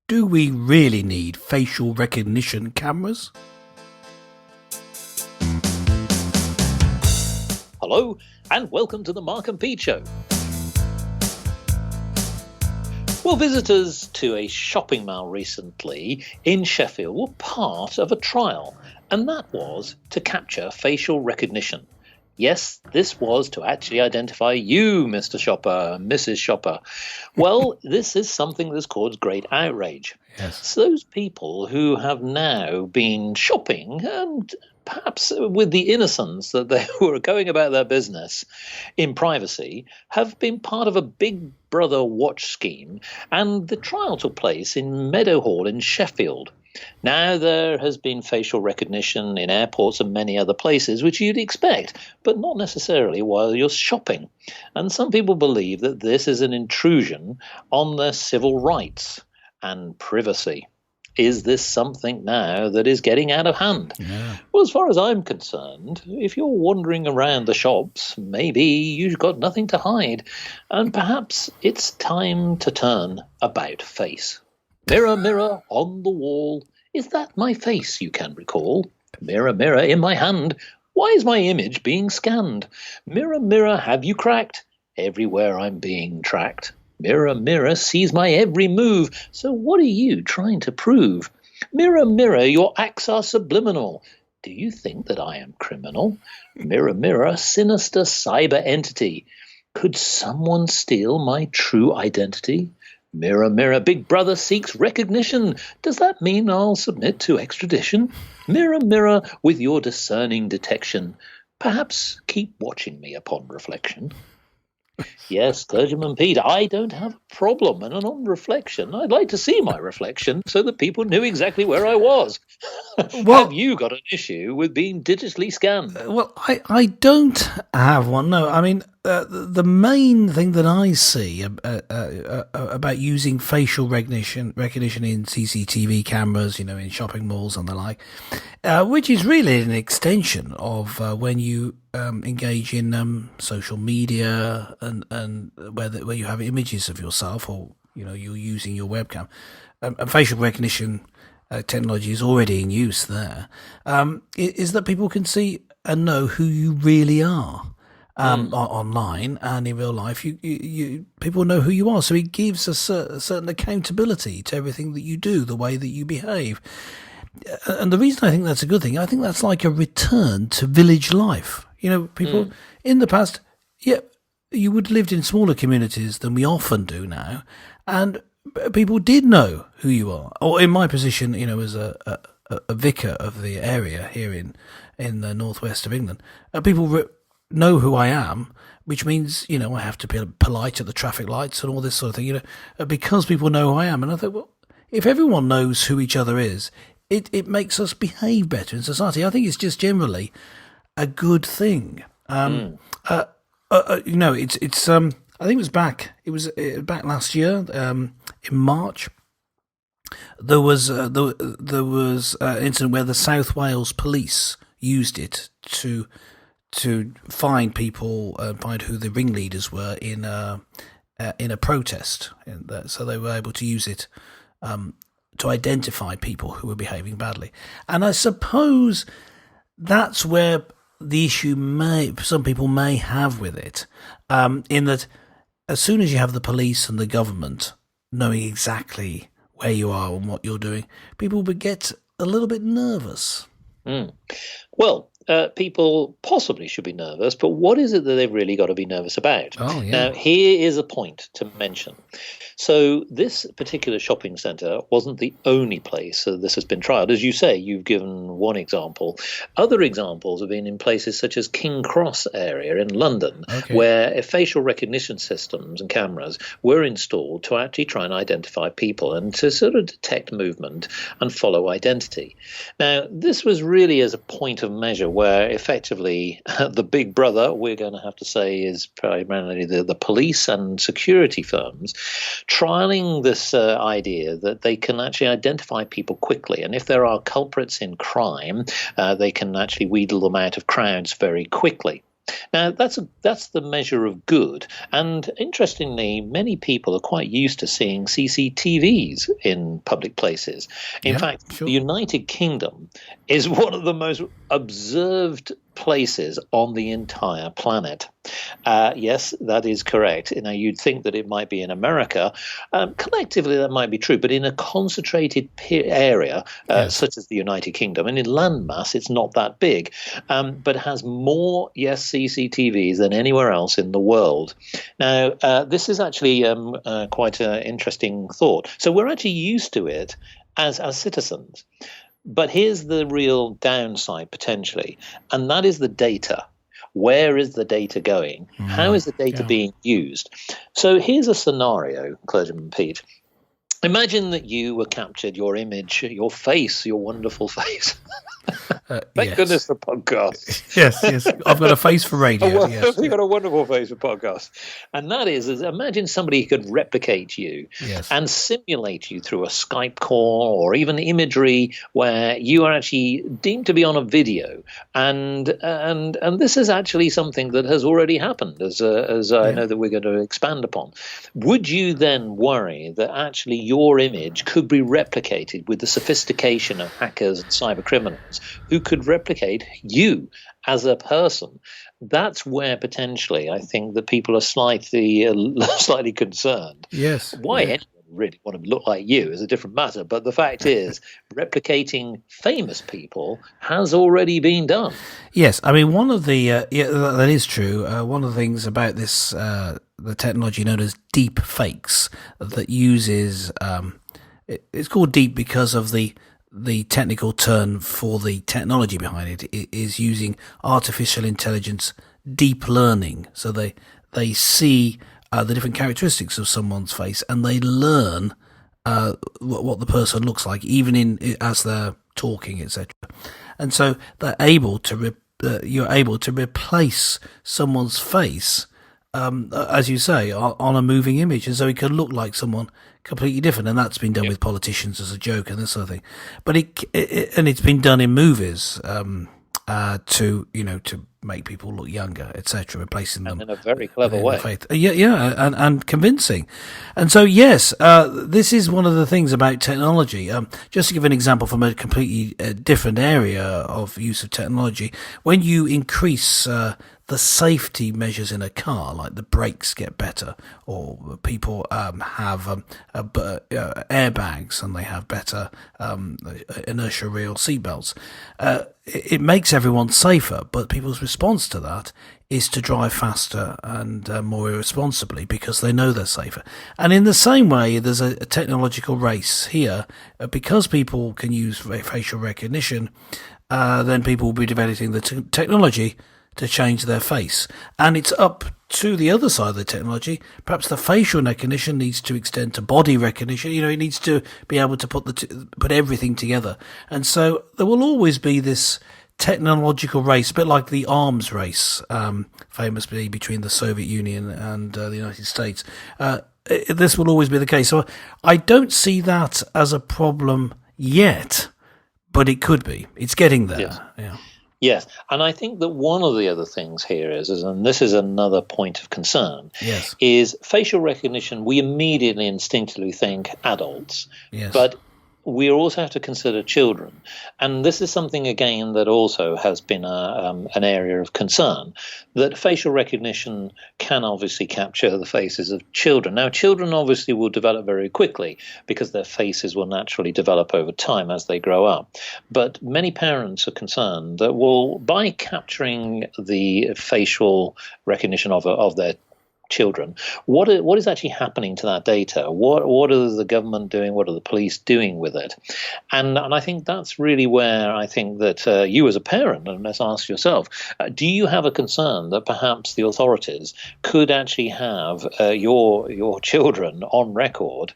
Do we really need facial recognition cameras? Hello, and welcome to the Mark and Pete Show. Well, visitors to a shopping mall recently in Sheffield were part of a trial, and that was to capture facial recognition. Yes, this was to actually identify you, Mr. Shopper, Mrs. Shopper. Well, this is something that's caused great outrage. Yes. So those people who have now been shopping, and perhaps with the innocence that they were going about their business in privacy, have been part of a Big Brother watch scheme, and the trial took place in Meadowhall in Sheffield. Now, there has been facial recognition in airports and many other places, which you'd expect, but not necessarily while you're shopping. And some people believe that this is an intrusion on their civil rights and privacy. Is this something now that is getting out of hand? Yeah. Well, as far as I'm concerned, if you're wandering around the shops, maybe you've got nothing to hide, and perhaps it's time to turn about face. Mirror, mirror on the wall, is that my face you can recall? Mirror, mirror in my hand, why is my image being scanned? Mirror, mirror, have you cracked? Everywhere I'm being tracked. Mirror, mirror sees my every move, so what are you trying to prove? Mirror, mirror, your acts are subliminal. Do you think that I am criminal? Mirror, mirror, sinister cyber entity. Could someone steal my true identity? Mirror, mirror, Big Brother seeks recognition. Does that mean I'll submit to extradition? Mirror, mirror, with your discerning detection, perhaps keep watching me upon reflection. Yes, Clergyman Pete, I don't have a problem, and on reflection, I'd like to see my reflection so that people knew exactly where I was. Well- Have you got an issue with being digitally scanned? Well, I don't have one, no. I mean, the main thing that I see about using facial recognition in CCTV cameras, in shopping malls and the like, which is really an extension of when you engage in social media and where you have images of yourself, or you're using your webcam, and facial recognition technology is already in use there. Is that people can see and know who you really are online and in real life. You people know who you are, so it gives a certain accountability to everything that you do, the way that you behave. And the reason I think that's a good thing, I think that's like a return to village life. People in the past, you would have lived in smaller communities than we often do now, and people did know who you are. Or in my position, as a vicar of the area here in the northwest of England, people know who I am, which means, I have to be polite at the traffic lights and all this sort of thing, because people know who I am. And I thought, well, if everyone knows who each other is, it makes us behave better in society. I think it's just generally a good thing. It's I think it was back last year, in March. There was an incident where the South Wales police used it to find people, find who the ringleaders were in a protest, so they were able to use it to identify people who were behaving badly. And I suppose that's where the issue some people may have with it, in that as soon as you have the police and the government knowing exactly where you are and what you're doing, people would get a little bit nervous. Well, people possibly should be nervous, but what is it that they've really got to be nervous about? Oh, yeah. Now, here is a point to mention. So this particular shopping centre wasn't the only place this has been trialled. As you say, you've given one example. Other examples have been in places such as King Cross area in London, where facial recognition systems and cameras were installed to actually try and identify people and to sort of detect movement and follow identity. Now, this was really as a point of measure where effectively the Big Brother, we're going to have to say, is primarily the police and security firms, trialing this idea that they can actually identify people quickly. And if there are culprits in crime, they can actually wheedle them out of crowds very quickly. Now, that's the measure of good. And interestingly, many people are quite used to seeing CCTVs in public places. In Yeah, fact, sure. the United Kingdom is one of the most observed places on the entire planet. Yes, that is correct. Now, you'd think that it might be in America. Collectively, that might be true, but in a concentrated area Yes. such as the United Kingdom, and in landmass, it's not that big, but has more, yes, CCTVs than anywhere else in the world. Now, this is actually quite an interesting thought. So we're actually used to it as citizens. But here's the real downside potentially, and that is the data. Where is the data going? How is the data Yeah. being used? So here's a scenario, Clergyman Pete. Imagine that you were captured, your image, your face, your wonderful face. Thank Yes. goodness for podcasts. Yes, yes. I've got a face for radio. Yes. You've got a wonderful face for podcasts. And that is imagine somebody could replicate you Yes. and simulate you through a Skype call or even imagery where you are actually deemed to be on a video. And this is actually something that has already happened, as I know that we're going to expand upon. Would you then worry that actually your image could be replicated with the sophistication of hackers and cyber criminals who could replicate you as a person? That's where potentially I think that people are slightly concerned. Yes. Why anyone really want to look like you is a different matter, but the fact is replicating famous people has already been done. Yes, I mean one of the yeah, that is true. One of the things about this the technology known as deep fakes that uses it's called deep because of the technical term for the technology behind it is using artificial intelligence deep learning. So they see the different characteristics of someone's face and they learn what the person looks like, even as they're talking, etc. And so they're able to you're able to replace someone's face, as you say, on a moving image, and so it can look like someone completely different. And that's been done with politicians as a joke and this sort of thing. But it's been done in movies to make people look younger, etc., replacing them in a very clever way. faith. And convincing. And so, yes, this is one of the things about technology. Just to give an example from a completely different area of use of technology, when you increase the safety measures in a car, like the brakes get better, or people have airbags and they have better inertia real seatbelts, it makes everyone safer, but people's response to that is to drive faster and more irresponsibly because they know they're safer. And in the same way, there's a technological race here. Because people can use facial recognition, then people will be developing the technology to change their face. And it's up to the other side of the technology. Perhaps the facial recognition needs to extend to body recognition. It needs to be able to put everything together. And so there will always be this technological race, a bit like the arms race, famously between the Soviet Union and the United States. This will always be the case. So I don't see that as a problem yet, but it could be. It's getting there. Yes. Yeah. Yes, and I think that one of the other things here is, and this is another point of concern, Yes. is facial recognition. We immediately instinctively think adults, Yes. but we also have to consider children. And this is something, again, that also has been an area of concern, that facial recognition can obviously capture the faces of children. Now, children obviously will develop very quickly because their faces will naturally develop over time as they grow up. But many parents are concerned that, well, by capturing the facial recognition of their children, what is actually happening to that data? What is the government doing? What are the police doing with it? And I think that's really where I think that you as a parent, and let's ask yourself, do you have a concern that perhaps the authorities could actually have your children on record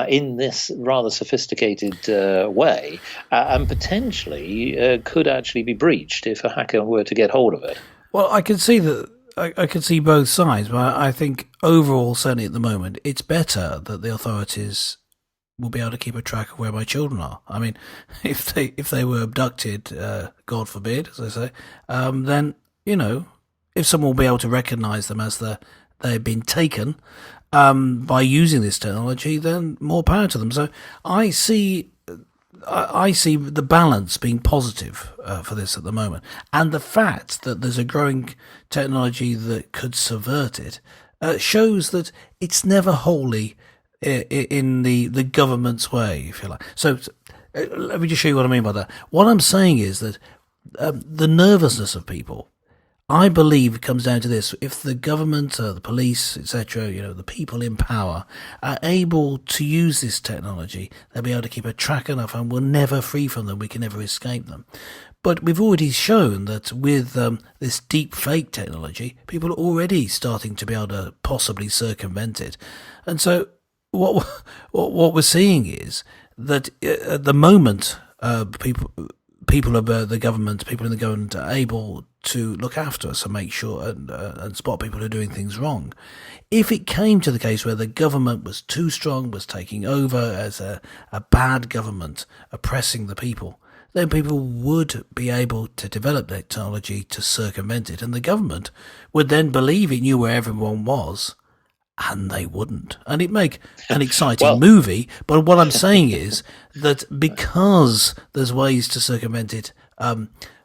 in this rather sophisticated way, and potentially could actually be breached if a hacker were to get hold of it? Well, I can see that. I can see both sides, but I think overall, certainly at the moment, it's better that the authorities will be able to keep a track of where my children are. I mean, if they were abducted, God forbid, as I say, then if someone will be able to recognise them as they've been taken by using this technology, then more power to them. So I see the balance being positive for this at the moment, and the fact that there's a growing technology that could subvert it shows that it's never wholly in the government's way, if you like. So let me just show you what I mean by that. What I'm saying is that the nervousness of people, I believe, comes down to this: if the government, the police, etc., the people in power are able to use this technology, they'll be able to keep a track enough, and we're never free from them. We can never escape them. But we've already shown that with this deep fake technology, people are already starting to be able to possibly circumvent it. And so what we're seeing is that at the moment, people of the government, people in the government are able to look after us and make sure and spot people who are doing things wrong. If it came to the case where the government was too strong, was taking over as a bad government, oppressing the people, then people would be able to develop that technology to circumvent it. And the government would then believe it knew where everyone was, and they wouldn't. And it'd make an exciting movie. But what I'm saying is that because there's ways to circumvent it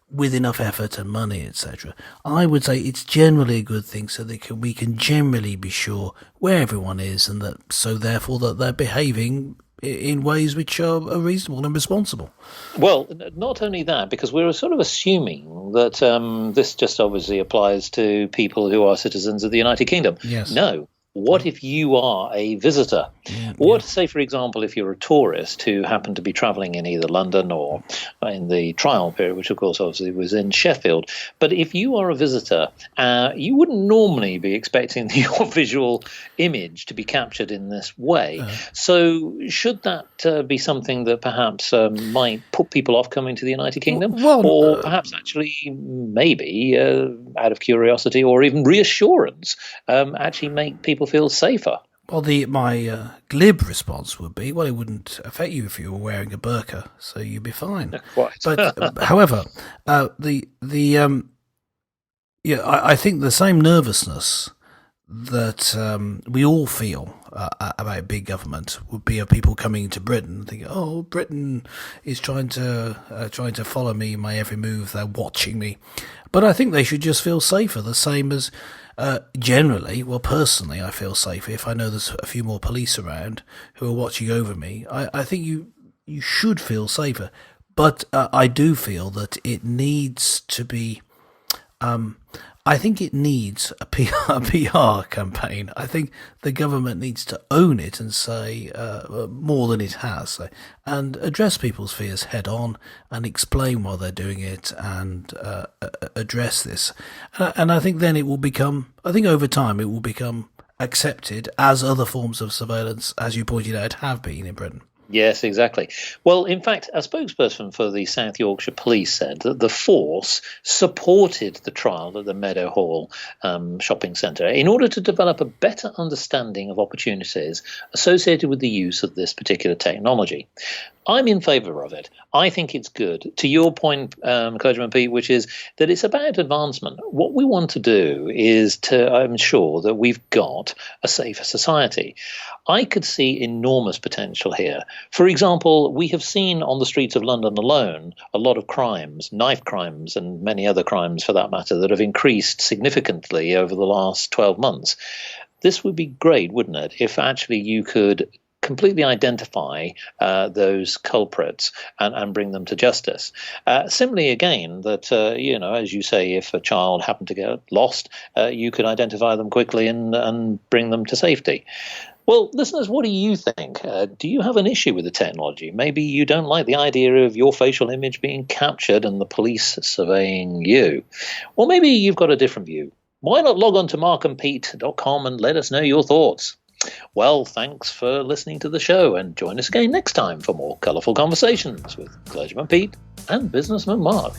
with enough effort and money, etc., I would say it's generally a good thing, so that we can generally be sure where everyone is, and therefore that they're behaving in ways which are reasonable and responsible. Well, not only that, because we're sort of assuming that this just obviously applies to people who are citizens of the United Kingdom. Yes. No. What if you are a visitor? Say, for example, if you're a tourist who happened to be travelling in either London or in the trial period, which of course obviously was in Sheffield. But if you are a visitor, you wouldn't normally be expecting your visual image to be captured in this way. So should that be something that perhaps might put people off coming to the United Kingdom? Or perhaps actually maybe out of curiosity or even reassurance actually make people feel safer? Well, my glib response would be, well, it wouldn't affect you if you were wearing a burqa, so you'd be fine. Quite. But however, I think the same nervousness that we all feel about big government would be of people coming to Britain thinking, oh, Britain is trying to follow me, my every move, they're watching me. But I think they should just feel safer, the same as generally, well, personally, I feel safer if I know there's a few more police around who are watching over me. I think you should feel safer. But I do feel that it needs to be... I think it needs a PR campaign. I think the government needs to own it and say more than it has, and address people's fears head on and explain why they're doing it and address this. And I think then it will become, I think over time it will become accepted as other forms of surveillance, as you pointed out, have been in Britain. Yes, exactly. Well, in fact, a spokesperson for the South Yorkshire Police said that the force supported the trial at the Meadowhall shopping centre in order to develop a better understanding of opportunities associated with the use of this particular technology. I'm in favour of it. I think it's good. To your point, Clergyman Pete, which is that it's about advancement. What we want to do is to ensure that we've got a safer society. I could see enormous potential here. For example, we have seen on the streets of London alone a lot of crimes, knife crimes and many other crimes for that matter, that have increased significantly over the last 12 months. This would be great, wouldn't it, if actually you could completely identify those culprits and bring them to justice. Similarly, again, that, as you say, if a child happened to get lost, you could identify them quickly and bring them to safety. Well, listeners, what do you think? Do you have an issue with the technology? Maybe you don't like the idea of your facial image being captured and the police surveying you. Or maybe you've got a different view. Why not log on to markandpete.com and let us know your thoughts? Well, thanks for listening to the show, and join us again next time for more colourful conversations with Clergyman Pete and Businessman Mark.